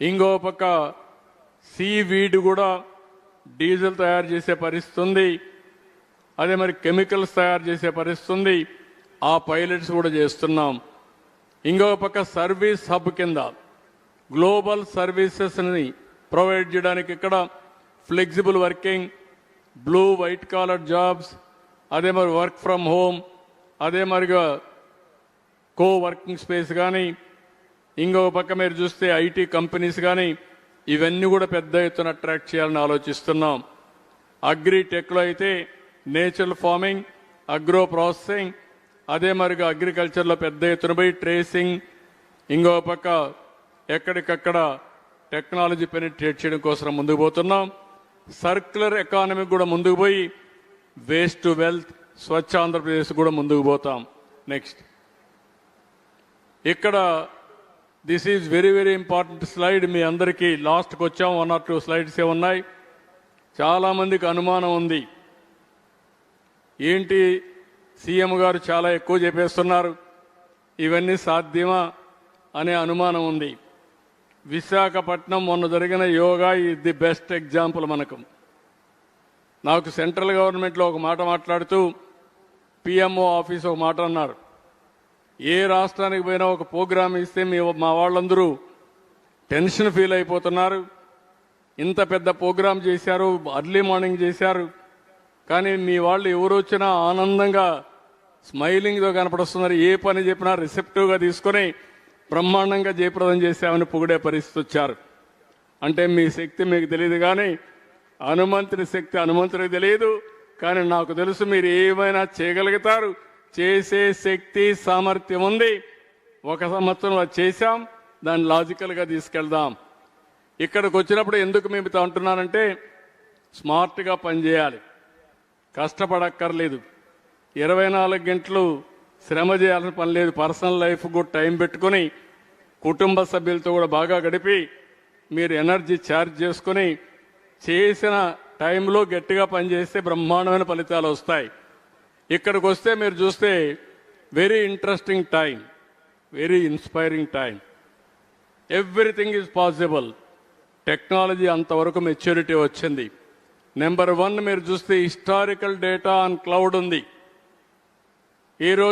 ఇంకో పక్క సీవీడ్ కూడా డీజిల్ తయారు చేసే పరిస్థితి ఉంది. అదే మరి కెమికల్స్ తయారు చేసే పరిస్థితి ఉంది. ఆ పైలట్స్ కూడా చేస్తున్నాం. ఇంకో పక్క సర్వీస్ హబ్ కింద గ్లోబల్ సర్వీసెస్ని ప్రొవైడ్ చేయడానికి ఇక్కడ flexible working, blue white collar jobs, అదే మరి వర్క్ ఫ్రమ్ హోమ్, అదే మరిగా కో వర్కింగ్ స్పేస్ కానీ, ఇంకో పక్క మీరు చూస్తే ఐటీ కంపెనీస్ కానీ, ఇవన్నీ కూడా పెద్ద ఎత్తున అట్రాక్ట్ చేయాలని ఆలోచిస్తున్నాం. అగ్రిటెక్లో అయితే నేచురల్ ఫార్మింగ్, అగ్రో ప్రాసెసింగ్, అదే మరిగా అగ్రికల్చర్లో పెద్ద ఎత్తున పోయి ట్రేసింగ్, ఇంకో పక్క ఎక్కడికక్కడ టెక్నాలజీ పెనిట్రేట్ చేయడం కోసం ముందుకు పోతున్నాం. సర్క్యులర్ ఎకానమీ కూడా ముందుకు పోయి waste to wealth, Swachh Andhra Pradesh కూడా ముందుకు పోతాం. నెక్స్ట్ ఇక్కడ this is very very important slide. మీ అందరికీ లాస్ట్కి వచ్చాం, 1 or 2 స్లైడ్స్ ఉన్నాయి. చాలామందికి అనుమానం ఉంది, ఏంటి సీఎం గారు చాలా ఎక్కువ చెప్పేస్తున్నారు, ఇవన్నీ సాధ్యమా అనే అనుమానం ఉంది. విశాఖపట్నం మొన్న జరిగిన yoga is the best example మనకు. నాకు సెంట్రల్ గవర్నమెంట్లో ఒక మాట మాట్లాడుతూ పిఎంఓ ఆఫీస్ ఒక మాట అన్నారు, ఏ రాష్ట్రానికి పోయినా ఒక ప్రోగ్రామ్ ఇస్తే మా వాళ్ళందరూ టెన్షన్ ఫీల్ అయిపోతున్నారు. ఇంత పెద్ద ప్రోగ్రాం చేశారు, అర్లీ మార్నింగ్ చేశారు, కానీ మీ వాళ్ళు ఎవరు వచ్చినా ఆనందంగా స్మైలింగ్తో కనపడుస్తున్నారు. ఏ పని చెప్పినా రిసెప్టివ్గా తీసుకొని బ్రహ్మాండంగా జయప్రదం చేశామని పొగిడే పరిస్థితి వచ్చారు. అంటే మీ శక్తి మీకు తెలియదు, కానీ హనుమంతుని శక్తి హనుమంతుడికి తెలియదు. కానీ నాకు తెలుసు మీరు ఏమైనా చేయగలుగుతారు, చేసే శక్తి సామర్థ్యం ఉంది. 1 సంవత్సరంలో చేశాం, దాన్ని లాజికల్గా తీసుకెళ్దాం. ఇక్కడికి వచ్చినప్పుడు ఎందుకు మేము అంటున్నానంటే స్మార్ట్గా పనిచేయాలి, కష్టపడక్కర్లేదు, 24 గంటలు శ్రమ చేయాల్సిన పని లేదు. పర్సనల్ లైఫ్ కూడా టైం పెట్టుకుని కుటుంబ సభ్యులతో కూడా బాగా గడిపి మీరు ఎనర్జీ ఛార్జ్ చేసుకుని చేసిన టైంలో గట్టిగా పనిచేస్తే బ్రహ్మాండమైన ఫలితాలు వస్తాయి. ఇక్కడికి వస్తే మీరు చూస్తే very interesting time, very inspiring time. Everything is possible. Technology అంతవరకు మెచ్యూరిటీ వచ్చింది. నెంబర్ 1 మీరు చూస్తే హిస్టారికల్ డేటా ఆన్ క్లౌడ్ ఉంది. ఈరోజు